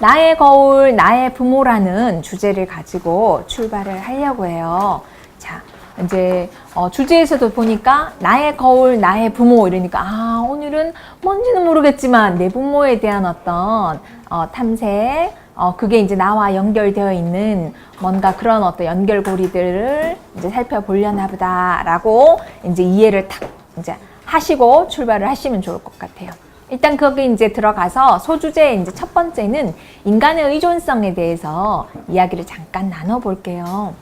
나의 거울, 나의 부모라는 주제를 가지고 출발을 하려고 해요. 자, 이제 주제에서도 보니까 나의 거울, 나의 부모 이러니까 오늘은 뭔지는 모르겠지만 내 부모에 대한 어떤 탐색, 그게 이제 나와 연결되어 있는 뭔가 그런 어떤 연결고리들을 이제 살펴보려나 보다라고 이제 이해를 탁 이제 하시고 출발을 하시면 좋을 것 같아요. 일단 거기 이제 들어가서 소주제 이제 첫 번째는 인간의 의존성에 대해서 이야기를 잠깐 나눠볼게요.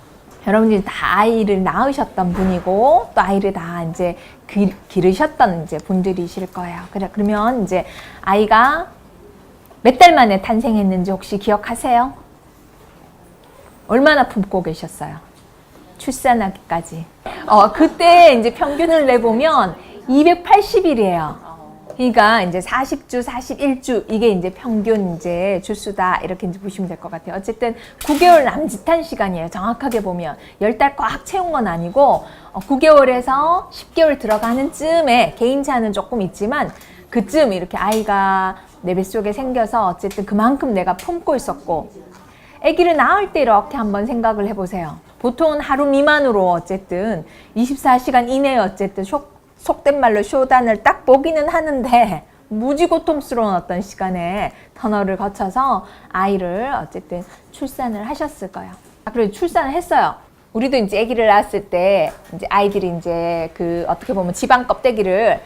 여러분들이 다 아이를 낳으셨던 분이고 또 아이를 다 이제 기르셨던 이제 분들이실 거예요. 그러면 이제 아이가 몇 달 만에 탄생했는지 혹시 기억하세요? 얼마나 품고 계셨어요? 출산하기까지. 그때 이제 평균을 내보면 280일이에요. 그러니까 이제 40주, 41주 이게 이제 평균 이제 주수다 이렇게 이제 보시면 될 것 같아요. 어쨌든 9개월 남짓한 시간이에요. 정확하게 보면 10달 꽉 채운 건 아니고 9개월에서 10개월 들어가는 쯤에 개인차는 조금 있지만 그쯤 이렇게 아이가 내 뱃속에 생겨서 어쨌든 그만큼 내가 품고 있었고 아기를 낳을 때 이렇게 한번 생각을 해보세요. 보통은 하루 미만으로 어쨌든 24시간 이내에 어쨌든 속된 말로 쇼단을 딱 보기는 하는데 무지 고통스러운 어떤 시간에 터널을 거쳐서 아이를 어쨌든 출산을 하셨을 거예요. 그리고 출산을 했어요. 우리도 이제 아기를 낳았을 때 이제 아이들이 이제 그 어떻게 보면 지방 껍데기를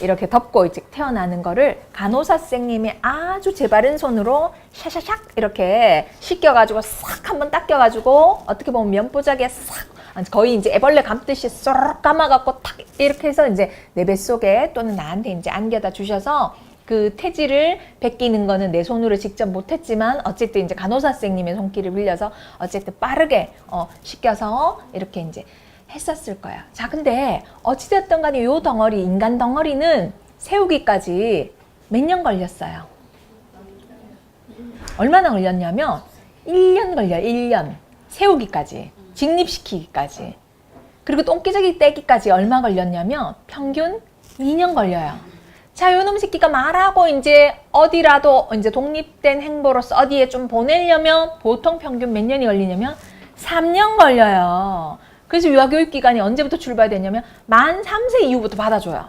이렇게 덮고 이제 태어나는 거를 간호사 선생님이 아주 재바른 손으로 샤샤샥 이렇게 씻겨가지고 싹 한번 닦여가지고 어떻게 보면 면보자기에 싹 거의 이제 애벌레 감듯이 쏙 감아갖고 탁 이렇게 해서 이제 내 뱃속에 또는 나한테 이제 안겨다 주셔서 그 태지를 벗기는 거는 내 손으로 직접 못했지만 어쨌든 이제 간호사 선생님의 손길을 빌려서 어쨌든 빠르게 씻겨서 이렇게 이제 했었을 거야. 자, 근데 어찌됐든 간에 요 덩어리, 인간 덩어리는 세우기까지 몇 년 걸렸어요? 얼마나 걸렸냐면 1년 걸려요. 1년. 세우기까지. 직립시키기까지. 그리고 똥기저귀 떼기까지 얼마 걸렸냐면 평균 2년 걸려요. 자, 요놈 새끼가 말하고 이제 어디라도 이제 독립된 행보로서 어디에 좀 보내려면 보통 평균 몇 년이 걸리냐면 3년 걸려요. 그래서 유아교육기관이 언제부터 출발되냐면 만 3세 이후부터 받아줘요.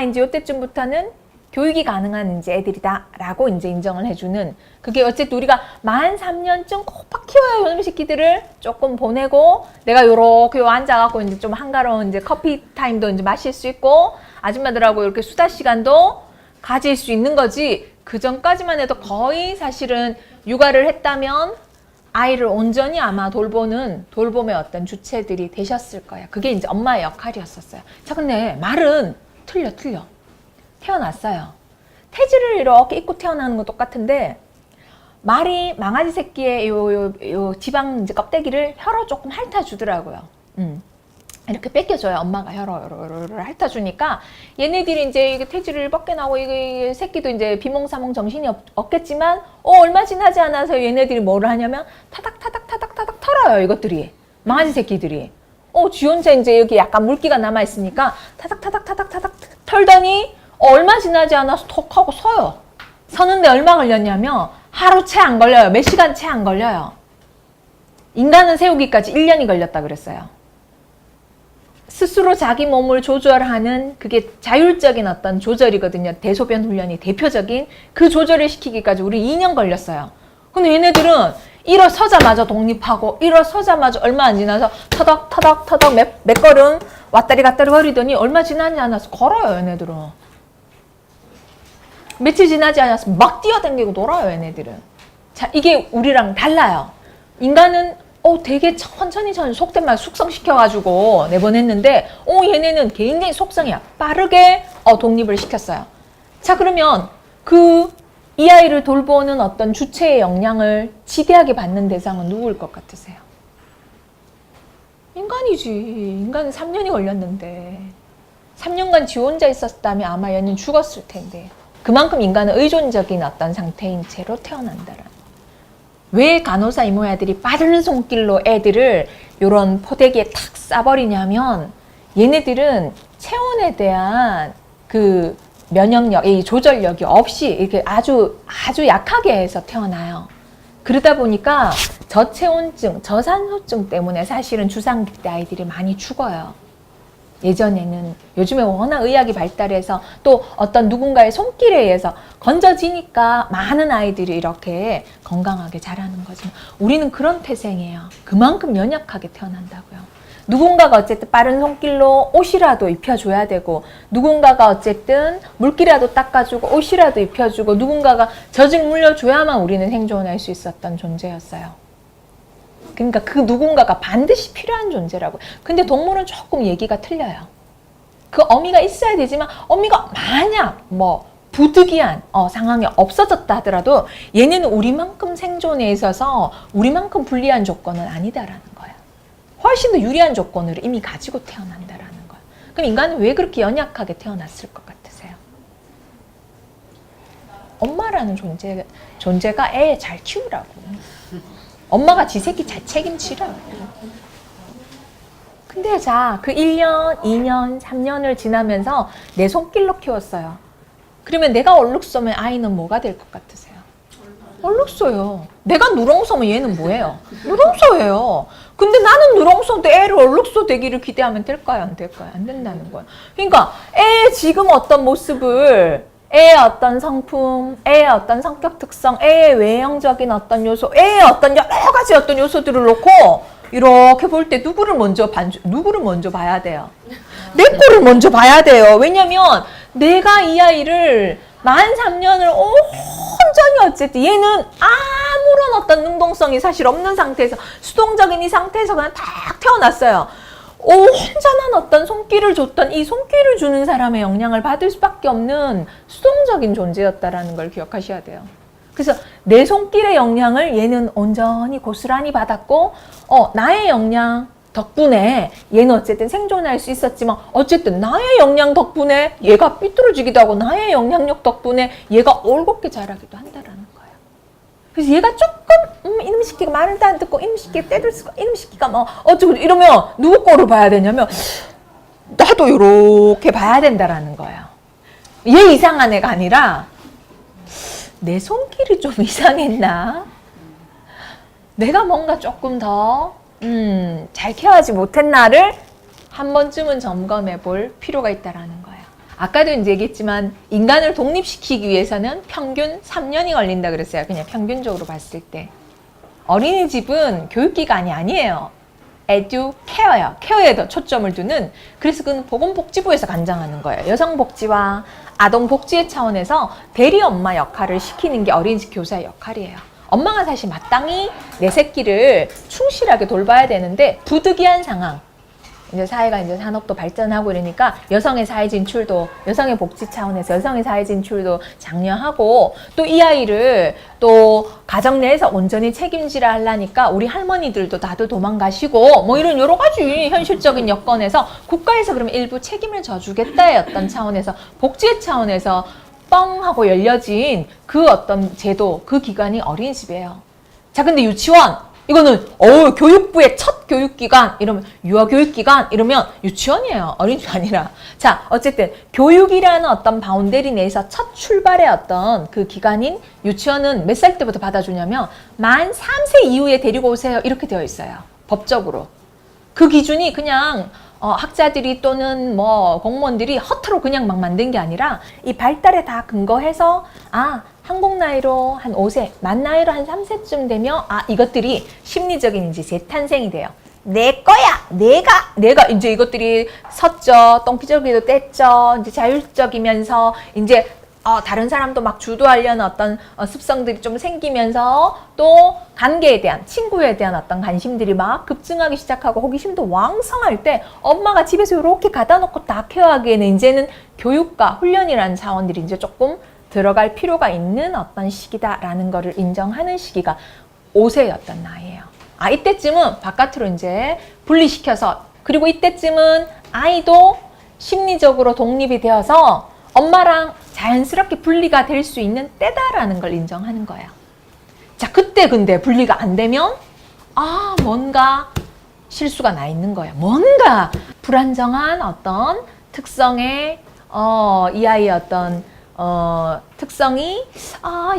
이제 요때쯤부터는 교육이 가능한 이제 애들이다 라고 이제 인정을 해주는 그게 어쨌든 우리가 만 3년쯤 코박 키워야 요놈 새끼들을 조금 보내고 내가 요렇게 앉아갖고 이제 좀 한가로운 이제 커피 타임도 이제 마실 수 있고 아줌마들하고 이렇게 수다 시간도 가질 수 있는 거지. 그 전까지만 해도 거의 사실은 육아를 했다면 아이를 온전히 아마 돌봄의 어떤 주체들이 되셨을 거예요. 그게 이제 엄마의 역할이었었어요. 자, 근데 말은 틀려. 태어났어요. 태지를 이렇게 입고 태어나는 거 똑같은데 말이 망아지 새끼의 요 지방 이제 껍데기를 혀로 조금 핥아주더라고요. 이렇게 뺏겨줘요. 엄마가 혀로 핥아주니까 얘네들이 이제 태지를 벗겨나고 이 새끼도 이제 비몽사몽 정신이 없겠지만 얼마 지나지 않아서 얘네들이 뭐를 하냐면 타닥 털어요. 이것들이 망아지 새끼들이 지 혼자 이제 여기 약간 물기가 남아 있으니까 타닥 털더니 얼마 지나지 않아서 톡 하고 서요. 서는데 얼마 걸렸냐면 하루 채 안 걸려요. 몇 시간 채 안 걸려요. 인간은 세우기까지 1년이 걸렸다 그랬어요. 스스로 자기 몸을 조절하는 그게 자율적인 어떤 조절이거든요. 대소변 훈련이 대표적인 그 조절을 시키기까지 우리 2년 걸렸어요. 근데 얘네들은 일어서자마자 독립하고 일어서자마자 얼마 안 지나서 터덕 몇 걸음 왔다리 갔다리 거리더니 얼마 지나지 않아서 걸어요. 얘네들은. 며칠 지나지 않아서 막 뛰어다니고 놀아요. 얘네들은. 자, 이게 우리랑 달라요. 인간은 되게 천천히 속된 말 숙성시켜가지고 내보냈는데 얘네는 굉장히 속성이야. 빠르게 독립을 시켰어요. 자, 그러면 이 아이를 돌보는 어떤 주체의 영향을 지대하게 받는 대상은 누구일 것 같으세요? 인간이지. 인간은 3년이 걸렸는데 3년간 지 혼자 있었다면 아마 얘는 죽었을 텐데 그만큼 인간은 의존적인 어떤 상태인 채로 태어난다라는. 왜 간호사 이모야들이 빠른 손길로 애들을 요런 포대기에 탁 싸버리냐면 얘네들은 체온에 대한 면역력, 이 조절력이 없이 이렇게 아주 약하게 해서 태어나요. 그러다 보니까 저체온증, 저산소증 때문에 사실은 주상기 때 아이들이 많이 죽어요. 예전에는, 요즘에 워낙 의학이 발달해서 또 어떤 누군가의 손길에 의해서 건져지니까 많은 아이들이 이렇게 건강하게 자라는 거지만 우리는 그런 태생이에요. 그만큼 연약하게 태어난다고요. 누군가가 어쨌든 빠른 손길로 옷이라도 입혀줘야 되고, 누군가가 어쨌든 물기라도 닦아주고 옷이라도 입혀주고, 누군가가 젖을 물려줘야만 우리는 생존할 수 있었던 존재였어요. 그러니까 그 누군가가 반드시 필요한 존재라고. 근데 동물은 조금 얘기가 틀려요. 그 어미가 있어야 되지만 어미가 만약 뭐 부득이한 상황이 없어졌다 하더라도 얘네는 우리만큼 생존에 있어서 우리만큼 불리한 조건은 아니다라는 거예요. 훨씬 더 유리한 조건을 이미 가지고 태어난다라는 거예요. 그럼 인간은 왜 그렇게 연약하게 태어났을 것 같으세요? 엄마라는 존재가 애 잘 키우라고. 엄마가 지 새끼 잘 책임지라고. 근데 자, 그 1년, 2년, 3년을 지나면서 내 손길로 키웠어요. 그러면 내가 얼룩소면 아이는 뭐가 될 것 같으세요? 얼룩소요. 내가 누렁소면 얘는 뭐예요? 누렁소예요. 근데 나는 누렁소인데 애를 얼룩소 되기를 기대하면 될까요? 안 될까요? 안 된다는 거예요. 그러니까 애의 지금 어떤 모습을, 애의 어떤 성품, 애의 어떤 성격 특성, 애의 외형적인 어떤 요소, 애의 어떤 여러 가지 어떤 요소들을 놓고 이렇게 볼 때 누구를 먼저 봐야 돼요? 내 거를 먼저 봐야 돼요. 왜냐면 내가 이 아이를 만 3년을 온전히 어쨌든 얘는 아무런 어떤 능동성이 사실 없는 상태에서, 수동적인 이 상태에서 그냥 딱 태어났어요. 온전한 어떤 손길을 줬던 이 손길을 주는 사람의 영향을 받을 수밖에 없는 수동적인 존재였다라는 걸 기억하셔야 돼요. 그래서 내 손길의 영향을 얘는 온전히 고스란히 받았고, 나의 영향 덕분에 얘는 어쨌든 생존할 수 있었지만, 어쨌든 나의 영향 덕분에 얘가 삐뚤어지기도 하고, 나의 영향력 덕분에 얘가 올곧게 자라기도 한다라는 거예요. 그래서 얘가 조금 이놈 새끼가 말도 안 듣고, 이놈 새끼가 때릴 수가, 이놈 새끼가 뭐 어쩌고 이러면 누구 거를 봐야 되냐면 나도 이렇게 봐야 된다라는 거예요. 얘 이상한 애가 아니라 내 손길이 좀 이상했나? 내가 뭔가 조금 더 잘 케어하지 못했나를 한 번쯤은 점검해 볼 필요가 있다라는 거예요. 아까도 이제 얘기했지만 인간을 독립시키기 위해서는 평균 3년이 걸린다 그랬어요. 그냥 평균적으로 봤을 때. 어린이집은 교육기관이 아니에요. 에듀케어요. 케어에 더 초점을 두는, 그래서 그건 보건복지부에서 관장하는 거예요. 여성복지와 아동복지의 차원에서 대리 엄마 역할을 시키는 게 어린이집 교사의 역할이에요. 엄마가 사실 마땅히 내 새끼를 충실하게 돌봐야 되는데, 부득이한 상황, 이제 사회가 이제 산업도 발전하고 이러니까 여성의 사회 진출도, 여성의 복지 차원에서 여성의 사회 진출도 장려하고, 또 이 아이를 또 가정 내에서 온전히 책임지라 하려니까 우리 할머니들도 다들 도망가시고 뭐 이런 여러 가지 현실적인 여건에서 국가에서 그러면 일부 책임을 져주겠다의 어떤 차원에서, 복지의 차원에서 뻥 하고 열려진 그 어떤 제도, 그 기관이 어린이집이에요. 자, 근데 유치원, 이거는 교육부의 첫 교육기관 이러면, 유아교육기관 이러면 유치원이에요. 어린이집 아니라. 자, 어쨌든 교육이라는 어떤 바운더리 내에서 첫 출발의 어떤 그 기관인 유치원은 몇 살 때부터 받아주냐면 만 3세 이후에 데리고 오세요, 이렇게 되어 있어요. 법적으로. 그 기준이 그냥 학자들이 또는 뭐 공무원들이 허투루 그냥 막 만든 게 아니라 이 발달에 다 근거해서, 한국 나이로 한 5세, 만 나이로 한 3세쯤 되면 이것들이 심리적인 이제 재탄생이 돼요. 내 거야! 내가 이제 이것들이 섰죠. 똥기저귀도 뗐죠. 이제 자율적이면서 이제 다른 사람도 막 주도하려는 어떤 습성들이 좀 생기면서, 또 관계에 대한, 친구에 대한 어떤 관심들이 막 급증하기 시작하고 호기심도 왕성할 때 엄마가 집에서 이렇게 갖다 놓고 다 케어하기에는 이제는 교육과 훈련이라는 차원들이 이제 조금 들어갈 필요가 있는 어떤 시기다라는 거를 인정하는 시기가 5세였던 나이예요. 이때쯤은 바깥으로 이제 분리시켜서, 그리고 이때쯤은 아이도 심리적으로 독립이 되어서 엄마랑 자연스럽게 분리가 될 수 있는 때다라는 걸 인정하는 거예요. 자, 그때 근데 분리가 안 되면 뭔가 실수가 나 있는 거예요. 뭔가 불안정한 어떤 특성의 이 아이의 어떤 특성이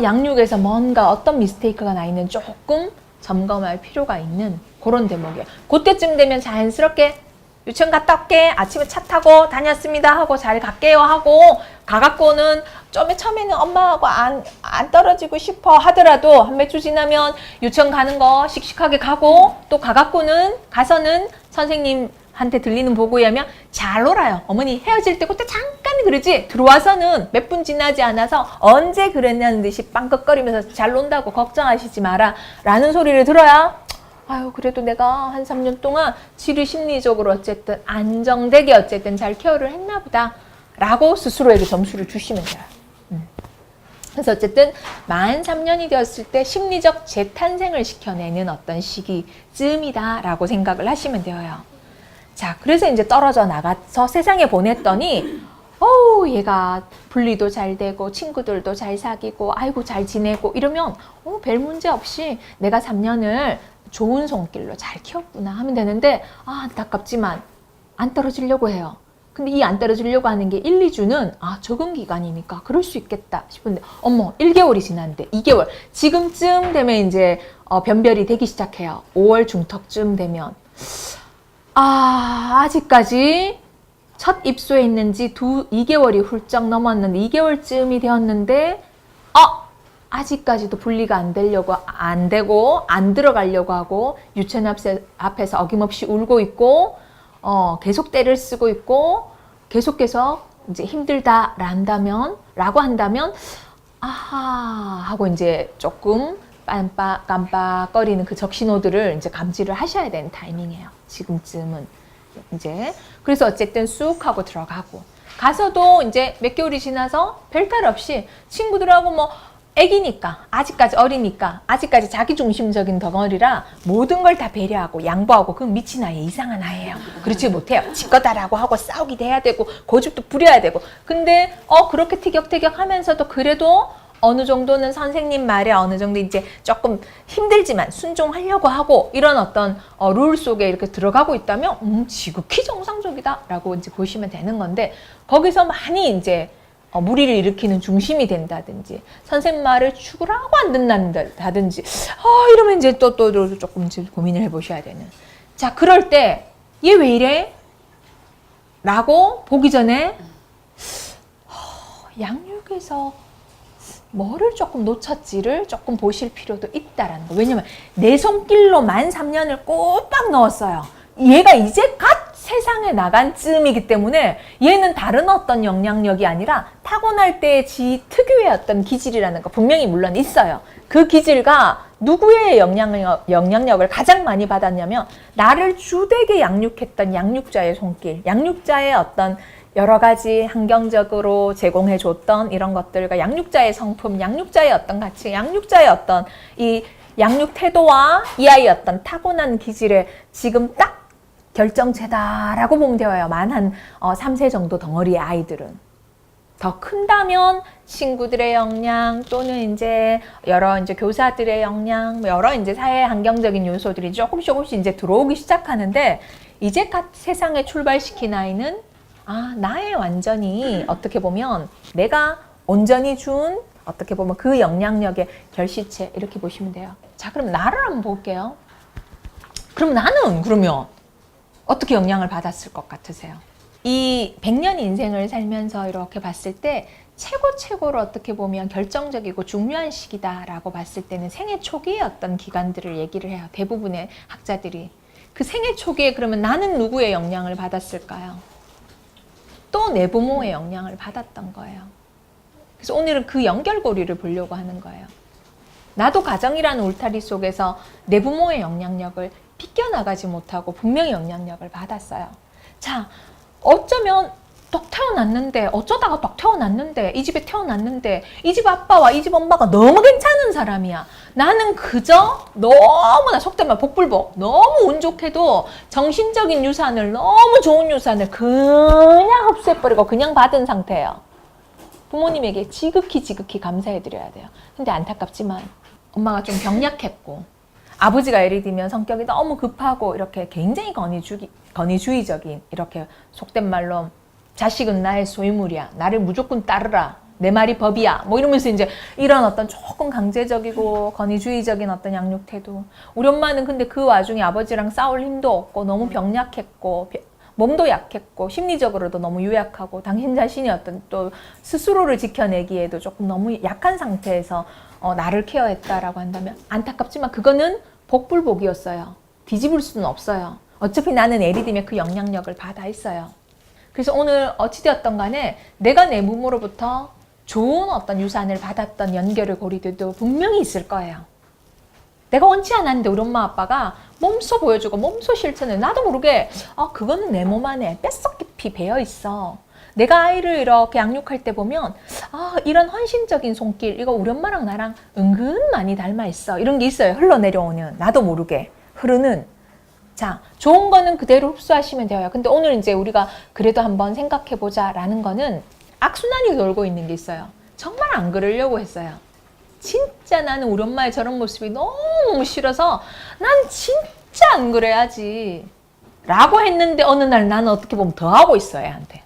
양육에서 뭔가 어떤 미스테이크가 나 있는 조금 점검할 필요가 있는 그런 대목이에요. 그때쯤 되면 자연스럽게 유치원 갔다 올게, 아침에 차 타고 다녔습니다 하고 잘 갈게요 하고 가갖고는 처음에는 엄마하고 안 떨어지고 싶어 하더라도 한 몇 주 지나면 유치원 가는 거 씩씩하게 가고 또 가서는 선생님한테 들리는 보고에 하면 잘 놀아요. 어머니 헤어질 때 그때 잠깐 그러지 들어와서는 몇 분 지나지 않아서 언제 그랬냐는 듯이 빵긋거리면서 잘 논다고 걱정하시지 마라 라는 소리를 들어야 아유 그래도 내가 한 3년 동안 지를 심리적으로 어쨌든 안정되게 어쨌든 잘 케어를 했나 보다 라고 스스로에게 점수를 주시면 돼요. 그래서 어쨌든 만 3년이 되었을 때 심리적 재탄생을 시켜내는 어떤 시기쯤이다 라고 생각을 하시면 돼요. 자, 그래서 이제 떨어져 나가서 세상에 보냈더니 얘가 분리도 잘 되고 친구들도 잘 사귀고 아이고 잘 지내고 이러면 별 문제 없이 내가 3년을 좋은 손길로 잘 키웠구나 하면 되는데 안타깝지만 안 떨어지려고 해요. 근데 이 안 떨어지려고 하는 게 1, 2주는 적응 기간이니까 그럴 수 있겠다 싶은데 1개월이 지났는데 2개월 지금쯤 되면 이제 변별이 되기 시작해요. 5월 중턱쯤 되면 아직까지 첫 입소에 있는지 2개월이 훌쩍 넘었는데 2개월쯤이 되었는데 아직까지도 분리가 안 되고 안 들어가려고 하고 유치원 앞에서 어김없이 울고 있고 계속 때를 쓰고 있고 계속해서 이제 힘들다라고 한다면 하고 이제 조금 깜빡거리는 그 적신호들을 이제 감지를 하셔야 되는 타이밍이에요. 지금쯤은 이제 그래서 어쨌든 쑥 하고 들어가고 가서도 이제 몇 개월이 지나서 별탈 없이 친구들하고 애기니까 아직까지 어리니까 아직까지 자기중심적인 덩어리라 모든 걸 다 배려하고 양보하고 그건 미친 아이 이상한 아이예요. 그렇지 못해요. 지 거다라고 하고 싸우기도 해야 되고 고집도 부려야 되고 근데 그렇게 티격태격 하면서도 그래도 어느 정도는 선생님 말에 어느 정도 이제 조금 힘들지만 순종하려고 하고 이런 어떤 룰 속에 이렇게 들어가고 있다면 지극히 정상적이다 라고 이제 보시면 되는 건데 거기서 많이 이제 무리를 일으키는 중심이 된다든지 선생님 말을 죽으라고 안 듣는다든지 이러면 이제 또 조금 이제 고민을 해보셔야 되는 자 그럴 때 얘 왜 이래? 라고 보기 전에 양육에서 뭐를 조금 놓쳤지를 조금 보실 필요도 있다라는 거. 왜냐면 내 손길로 만 3년을 꼬박 넣었어요. 얘가 이제 갓 세상에 나간 쯤이기 때문에 얘는 다른 어떤 영향력이 아니라 타고날 때의 지 특유의 어떤 기질이라는 거 분명히 물론 있어요. 그 기질과 누구의 영향력을 가장 많이 받았냐면 나를 주되게 양육했던 양육자의 손길, 양육자의 어떤 여러 가지 환경적으로 제공해줬던 이런 것들과 양육자의 성품, 양육자의 어떤 가치, 양육자의 어떤 이 양육 태도와 이 아이의 어떤 타고난 기질에 지금 딱 결정체다라고 보면 되어요. 만 한 3세 정도 덩어리의 아이들은. 더 큰다면 친구들의 영향 또는 이제 여러 이제 교사들의 영향, 여러 이제 사회 환경적인 요소들이 조금씩 이제 들어오기 시작하는데 이제 갓 세상에 출발시킨 아이는 나의 완전히 어떻게 보면 내가 온전히 준 어떻게 보면 그 영향력의 결실체 이렇게 보시면 돼요. 자, 그럼 나를 한번 볼게요. 그럼 나는 그러면 어떻게 영향을 받았을 것 같으세요? 이 100년 인생을 살면서 이렇게 봤을 때 최고로 어떻게 보면 결정적이고 중요한 시기다라고 봤을 때는 생애 초기의 어떤 기간들을 얘기를 해요. 대부분의 학자들이. 그 생애 초기에 그러면 나는 누구의 영향을 받았을까요? 또 내 부모의 영향을 받았던 거예요. 그래서 오늘은 그 연결고리를 보려고 하는 거예요. 나도 가정이라는 울타리 속에서 내 부모의 영향력을 비껴나가지 못하고 분명히 영향력을 받았어요. 자, 어쩌면 어쩌다가 떡 태어났는데 이 집에 태어났는데 이 집 아빠와 이 집 엄마가 너무 괜찮은 사람이야. 나는 그저 너무나 속된 말 복불복 너무 운 좋게도 정신적인 유산을 너무 좋은 유산을 그냥 흡수해버리고 그냥 받은 상태예요. 부모님에게 지극히 감사해드려야 돼요. 근데 안타깝지만 엄마가 좀 병약했고 아버지가 예를 들면 성격이 너무 급하고 이렇게 굉장히 권위주의적인 이렇게 속된 말로 자식은 나의 소유물이야. 나를 무조건 따르라. 내 말이 법이야. 뭐 이러면서 이제 이런 어떤 조금 강제적이고 권위주의적인 어떤 양육 태도. 우리 엄마는 근데 그 와중에 아버지랑 싸울 힘도 없고 너무 병약했고 몸도 약했고 심리적으로도 너무 유약하고 당신 자신이 어떤 또 스스로를 지켜내기에도 조금 너무 약한 상태에서 나를 케어했다라고 한다면 안타깝지만 그거는 복불복이었어요. 뒤집을 수는 없어요. 어차피 나는 예를 들면 그 영향력을 받아 있어요. 그래서 오늘 어찌되었던 간에 내가 내 부모로부터 좋은 어떤 유산을 받았던 연결의 고리들도 분명히 있을 거예요. 내가 원치 않았는데 우리 엄마 아빠가 몸소 보여주고 몸소 실천을 나도 모르게 그거는 내 몸 안에 뼛속 깊이 배어 있어. 내가 아이를 이렇게 양육할 때 보면 이런 헌신적인 손길 이거 우리 엄마랑 나랑 은근 많이 닮아 있어. 이런 게 있어요. 흘러내려오는 나도 모르게 흐르는. 자, 좋은 거는 그대로 흡수하시면 돼요. 근데 오늘 이제 우리가 그래도 한번 생각해 보자라는 거는 악순환이 돌고 있는 게 있어요. 정말 안 그러려고 했어요. 진짜 나는 우리 엄마의 저런 모습이 너무 싫어서 난 진짜 안 그래야지 라고 했는데 어느 날 나는 어떻게 보면 더 하고 있어 애한테.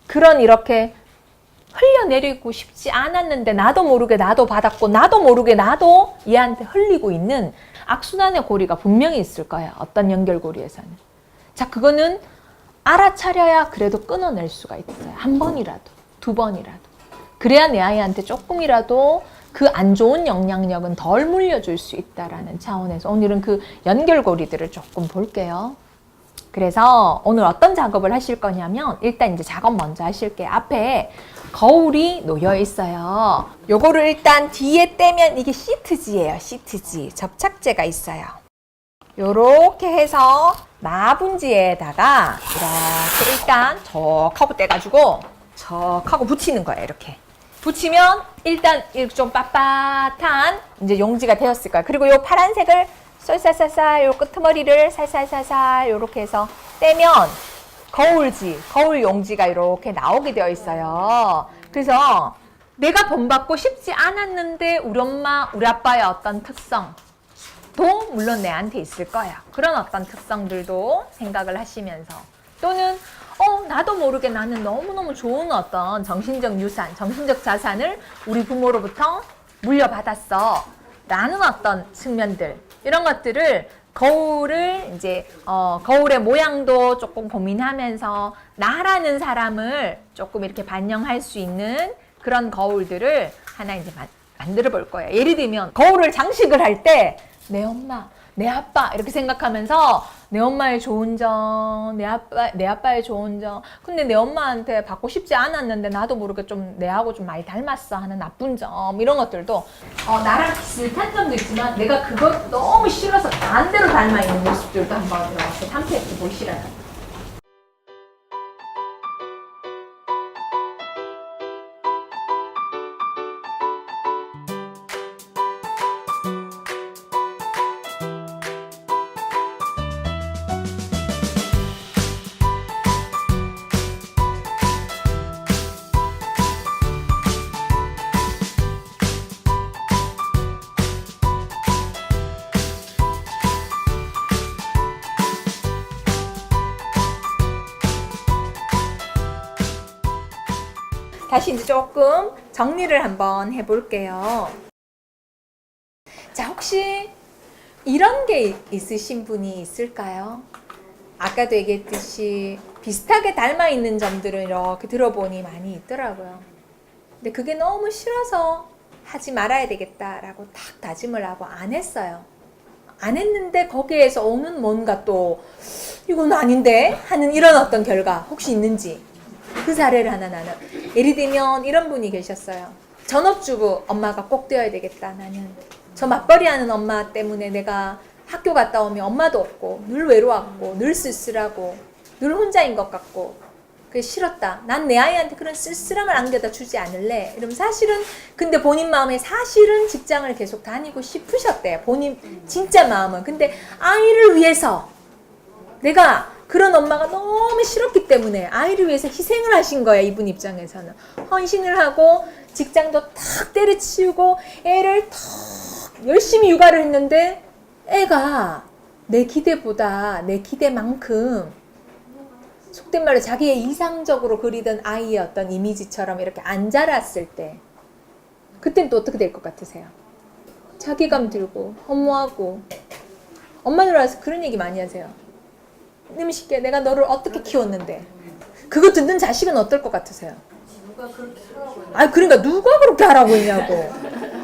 그런 이렇게 흘려내리고 싶지 않았는데 나도 모르게 나도 받았고 나도 모르게 나도 얘한테 흘리고 있는 악순환의 고리가 분명히 있을 거야. 어떤 연결고리에서는. 자, 그거는 알아차려야 그래도 끊어낼 수가 있어요. 한 번이라도, 두 번이라도. 그래야 내 아이한테 조금이라도 그 안 좋은 영향력은 덜 물려줄 수 있다라는 차원에서 오늘은 그 연결고리들을 조금 볼게요. 그래서 오늘 어떤 작업을 하실 거냐면 일단 이제 작업 먼저 하실게요. 앞에 거울이 놓여 있어요. 요거를 일단 뒤에 떼면 이게 시트지예요. 시트지. 접착제가 있어요. 요렇게 해서 마분지에다가 이렇게 일단 척 하고 떼가지고 척 하고 붙이는 거예요. 이렇게. 붙이면 일단 이렇게 좀 빳빳한 이제 용지가 되었을 거예요. 그리고 요 파란색을 쏠살살살 요 끄트머리를 살살살살 요렇게 해서 떼면 거울 용지가 이렇게 나오게 되어 있어요. 그래서 내가 본받고 싶지 않았는데 우리 엄마, 우리 아빠의 어떤 특성도 물론 내한테 있을 거야. 그런 어떤 특성들도 생각을 하시면서 또는 나도 모르게 나는 너무너무 좋은 어떤 정신적 유산, 정신적 자산을 우리 부모로부터 물려받았어. 라는 어떤 측면들, 이런 것들을 거울을 이제 거울의 모양도 조금 고민하면서 나라는 사람을 조금 이렇게 반영할 수 있는 그런 거울들을 하나 이제 만들어 볼 거예요. 예를 들면 거울을 장식을 할 때 내 엄마, 내 아빠 이렇게 생각하면서 내 엄마의 좋은 점, 내 아빠의 좋은 점. 근데 내 엄마한테 받고 싶지 않았는데 나도 모르게 좀 내하고 좀 많이 닮았어 하는 나쁜 점 이런 것들도 나랑 비슷한 점도 있지만 내가 그거 너무 싫어서 반대로 닮아 있는 모습들도 한번 이렇게 탐색해 보시라요. 다시 이제 조금 정리를 한번 해볼게요. 자, 혹시 이런 게 있으신 분이 있을까요? 아까도 얘기했듯이 비슷하게 닮아 있는 점들은 이렇게 들어보니 많이 있더라고요. 근데 그게 너무 싫어서 하지 말아야 되겠다라고 딱 다짐을 하고 안 했어요. 안 했는데 거기에서 오는 뭔가 또 이건 아닌데 하는 이런 어떤 결과 혹시 있는지 그 사례를 하나 나는. 예를 들면 이런 분이 계셨어요. 전업주부 엄마가 꼭 되어야 되겠다. 나는 저 맞벌이하는 엄마 때문에 내가 학교 갔다 오면 엄마도 없고 늘 외로웠고 늘 쓸쓸하고 늘 혼자인 것 같고 그게 싫었다. 난 내 아이한테 그런 쓸쓸함을 안겨다 주지 않을래. 이러면 사실은 근데 본인 마음에 사실은 직장을 계속 다니고 싶으셨대요. 본인 진짜 마음은. 근데 아이를 위해서 내가 그런 엄마가 너무 싫었기 때문에 아이를 위해서 희생을 하신 거야. 이분 입장에서는. 헌신을 하고 직장도 탁 때려치우고 애를 탁 열심히 육아를 했는데 애가 내 기대보다 내 기대만큼 속된 말로 자기의 이상적으로 그리던 아이의 어떤 이미지처럼 이렇게 안 자랐을 때 그땐 또 어떻게 될 것 같으세요? 자괴감 들고 허무하고 엄마들 와서 그런 얘기 많이 하세요. 이놈의 새끼야 내가 너를 어떻게 키웠는데 그거 듣는 자식은 어떨 것 같으세요? 누가 그렇게 하라고 했나? 아 그러니까 누가 그렇게 하라고 했냐고.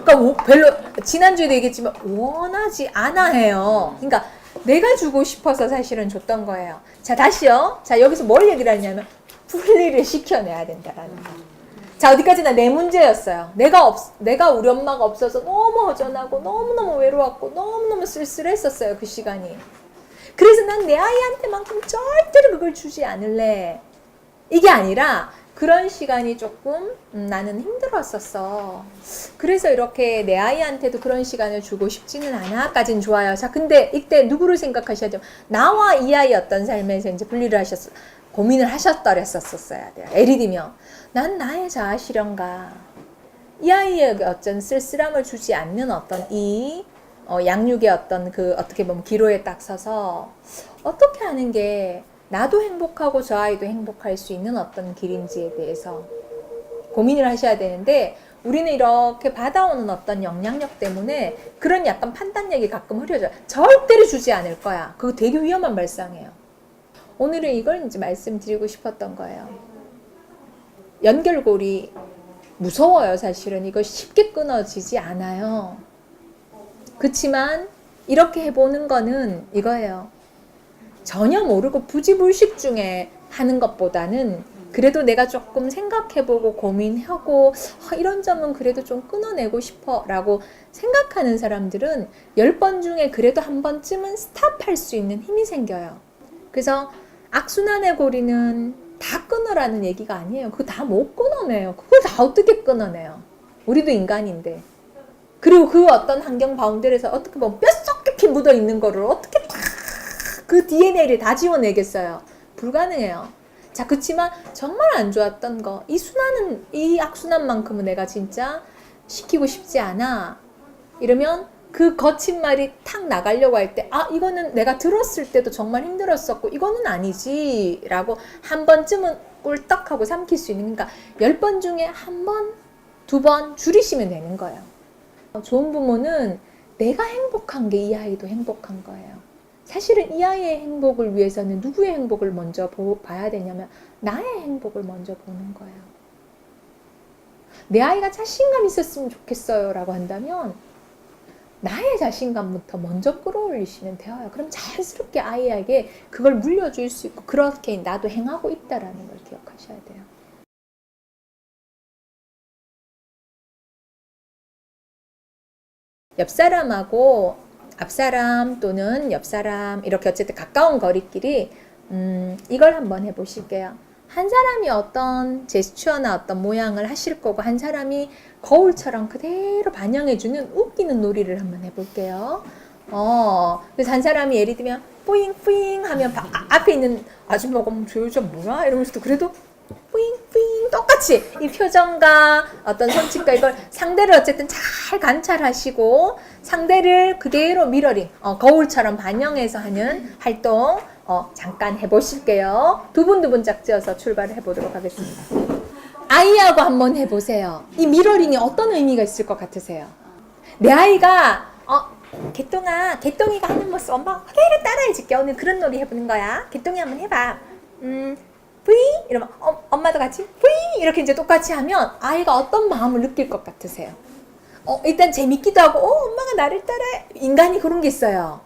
그러니까 별로 지난주에도 얘기했지만 원하지 않아 해요. 그러니까 내가 주고 싶어서 사실은 줬던 거예요. 자 다시요. 자 여기서 뭘 얘기를 하냐면 분리를 시켜내야 된다라는 거. 자 어디까지나 내 문제였어요. 내가 우리 엄마가 없어서 너무 허전하고 너무너무 외로웠고 너무너무 쓸쓸했었어요. 그 시간이. 그래서 난 내 아이한테만큼 절대로 그걸 주지 않을래. 이게 아니라 그런 시간이 조금 나는 힘들었었어. 그래서 이렇게 내 아이한테도 그런 시간을 주고 싶지는 않아까진 좋아요. 자 근데 이때 누구를 생각하셔야죠? 나와 이 아이 어떤 삶에서 이제 분리를 고민을 하셨더랬었어야 돼요. 예를 들면 난 나의 자아 실현과 이 아이에게 어떤 쓸쓸함을 주지 않는 어떤 이 양육의 어떤 그 어떻게 보면 기로에 딱 서서 어떻게 하는 게 나도 행복하고 저 아이도 행복할 수 있는 어떤 길인지에 대해서 고민을 하셔야 되는데 우리는 이렇게 받아오는 어떤 영향력 때문에 그런 약간 판단력이 가끔 흐려져요. 절대로 주지 않을 거야. 그거 되게 위험한 발상이에요. 오늘은 이걸 이제 말씀드리고 싶었던 거예요. 연결고리 무서워요. 사실은 이거 쉽게 끊어지지 않아요. 그렇지만 이렇게 해보는 거는 이거예요. 전혀 모르고 부지불식 중에 하는 것보다는 그래도 내가 조금 생각해보고 고민하고 이런 점은 그래도 좀 끊어내고 싶어 라고 생각하는 사람들은 10번 중에 그래도 한 번쯤은 스탑할 수 있는 힘이 생겨요. 그래서 악순환의 고리는 다 끊으라는 얘기가 아니에요. 그거 다 못 끊어내요. 그걸 다 어떻게 끊어내요? 우리도 인간인데. 그리고 그 어떤 환경 바운더리에서 어떻게 보면 뼛속 깊이 묻어있는 거를 어떻게 다 그 DNA를 다 지워내겠어요? 불가능해요. 자, 그치만 정말 안 좋았던 거, 이 악순환만큼은 내가 진짜 시키고 싶지 않아. 이러면 그 거친 말이 탁 나가려고 할 때, 이거는 내가 들었을 때도 정말 힘들었었고, 이거는 아니지. 라고 한 번쯤은 꿀떡하고 삼킬 수 있는, 그러니까 10번 중에 한 번, 2번 줄이시면 되는 거예요. 좋은 부모는 내가 행복한 게 이 아이도 행복한 거예요. 사실은 이 아이의 행복을 위해서는 누구의 행복을 먼저 봐야 되냐면 나의 행복을 먼저 보는 거예요. 내 아이가 자신감 있었으면 좋겠어요 라고 한다면 나의 자신감부터 먼저 끌어올리시면 돼요. 그럼 자연스럽게 아이에게 그걸 물려줄 수 있고 그렇게 나도 행하고 있다라는 걸 기억하셔야 돼요. 옆사람하고 앞사람 또는 옆사람 이렇게 어쨌든 가까운 거리끼리 이걸 한번 해보실게요. 한 사람이 어떤 제스처나 어떤 모양을 하실 거고 한 사람이 거울처럼 그대로 반영해주는 웃기는 놀이를 한번 해볼게요. 그래서 한 사람이 예를 들면 뿌잉 뿌잉 하면 앞에 있는 아줌마가 저 여자 뭐야? 이러면서 또 그래도 뿌잉 뿌잉 똑같이 이 표정과 어떤 손짓과 이걸 상대를 어쨌든 잘 관찰하시고 상대를 그대로 미러링 거울처럼 반영해서 하는 활동 잠깐 해보실게요. 두 분 짝지어서 출발을 해보도록 하겠습니다. 아이하고 한번 해보세요. 이 미러링이 어떤 의미가 있을 것 같으세요? 내 아이가 개똥이가 하는 모습 엄마가 그대로 따라해줄게. 오늘 그런 놀이 해보는 거야. 개똥이 한번 해봐. 뿌잉 이러면 엄마도 같이 뿌잉 이렇게 이제 똑같이 하면 아이가 어떤 마음을 느낄 것 같으세요? 일단 재밌기도 하고 엄마가 나를 따라해. 인간이 그런 게 있어요.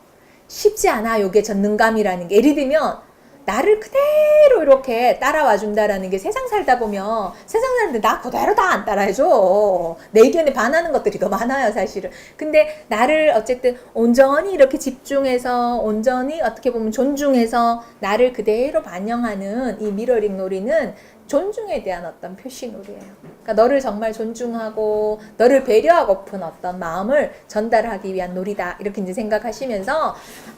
쉽지 않아. 요게 전능감이라는 게. 예를 들면 나를 그대로 이렇게 따라와 준다라는 게 세상 살다 보면 세상 사는데 나 그대로 다 안 따라해줘. 내 의견에 반하는 것들이 더 많아요 사실은. 근데 나를 어쨌든 온전히 이렇게 집중해서 온전히 어떻게 보면 존중해서 나를 그대로 반영하는 이 미러링 놀이는 존중에 대한 어떤 표시놀이예요. 그러니까 너를 정말 존중하고 너를 배려하고픈 어떤 마음을 전달하기 위한 놀이다. 이렇게 이제 생각하시면서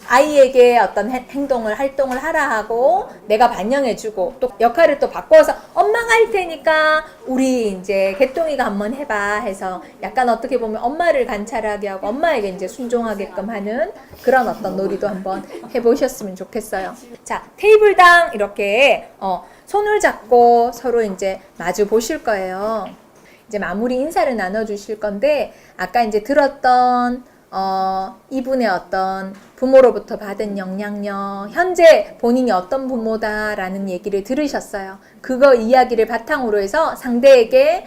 아이에게 어떤 행동을 활동을 하라 하고 내가 반영해주고 또 역할을 또 바꿔서 엄마가 할 테니까 우리 이제 개똥이가 한번 해봐 해서 약간 어떻게 보면 엄마를 관찰하게 하고 엄마에게 이제 순종하게끔 하는 그런 어떤 놀이도 한번 해보셨으면 좋겠어요. 자, 테이블당 이렇게 손을 잡고 서로 이제 마주 보실 거예요. 이제 마무리 인사를 나눠주실 건데 아까 이제 들었던 이분의 어떤 부모로부터 받은 영향력, 현재 본인이 어떤 부모다라는 얘기를 들으셨어요. 그거 이야기를 바탕으로 해서 상대에게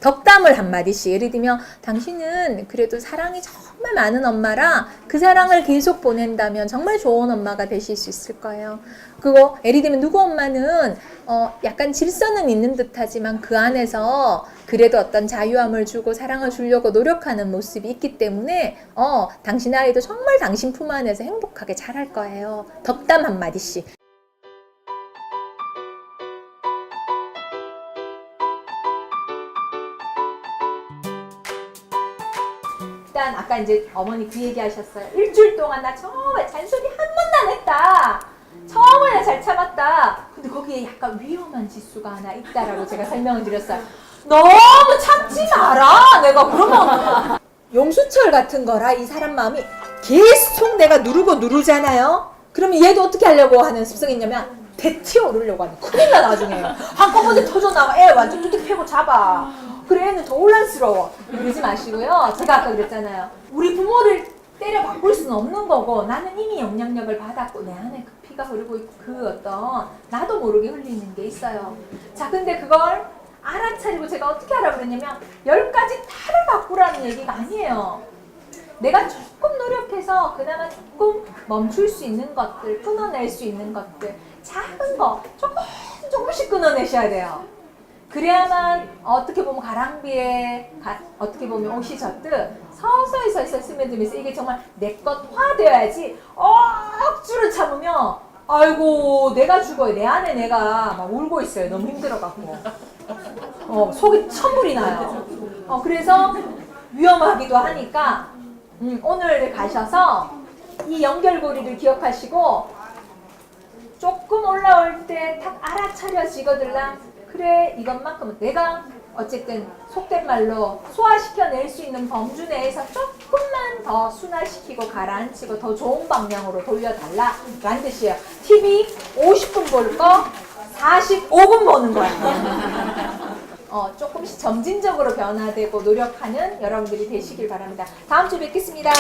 덕담을 한마디씩, 예를 들면 당신은 그래도 사랑이 정말 많은 엄마라 그 사랑을 계속 보낸다면 정말 좋은 엄마가 되실 수 있을 거예요. 그거 예를 들면 누구 엄마는 약간 질서는 있는 듯하지만 그 안에서 그래도 어떤 자유함을 주고 사랑을 주려고 노력하는 모습이 있기 때문에 당신 아이도 정말 당신 품 안에서 행복하게 자랄 거예요. 덕담 한마디씩. 일단 아까 이제 어머니 그 얘기 하셨어요. 일주일 동안 나 정말 잔소리 한 번도 안 했다. 정말 잘 참았다. 근데 거기에 약간 위험한 지수가 하나 있다라고 제가 설명을 드렸어요. 너무 참지 마라. 내가 그러면 용수철 같은 거라 이 사람 마음이 계속 내가 누르잖아요. 그러면 얘도 어떻게 하려고 하는 습성이 있냐면 대튀어 오르려고 하는. 큰일 나 나중에. 한꺼번에 터져나와 애 완전 뚜둑 패고 잡아. 그래 애는 더 혼란스러워. 그러지 마시고요. 제가 아까 그랬잖아요. 우리 부모를 때려 바꿀 수는 없는 거고 나는 이미 영향력을 받았고 내 안에 그 피가 흐르고 있고 그 어떤 나도 모르게 흘리는 게 있어요. 자, 근데 그걸 알아차리고 제가 어떻게 하라고 그랬냐면 10가지 다를 바꾸라는 얘기가 아니에요. 내가 조금 노력해서 그나마 조금 멈출 수 있는 것들, 끊어낼 수 있는 것들, 작은 거 조금씩 끊어내셔야 돼요. 그래야만 어떻게 보면 가랑비에 어떻게 보면 옷이 젖듯 서서히 스며들면서 이게 정말 내 것화 되어야지 억지로 참으면 아이고 내가 죽어요. 내 안에 내가 막 울고 있어요. 너무 힘들어갖고 속이 천불이 나요. 그래서 위험하기도 하니까 오늘 가셔서 이 연결고리를 기억하시고 조금 올라올 때 딱 알아차려지거들랑 그래 이것만큼은 내가 어쨌든 속된 말로 소화시켜낼 수 있는 범주 내에서 조금만 더 순화시키고 가라앉히고 더 좋은 방향으로 돌려달라 라는 뜻이에요. TV 50분 볼 거 45분 보는 거야. 조금씩 점진적으로 변화되고 노력하는 여러분들이 되시길 바랍니다. 다음 주에 뵙겠습니다.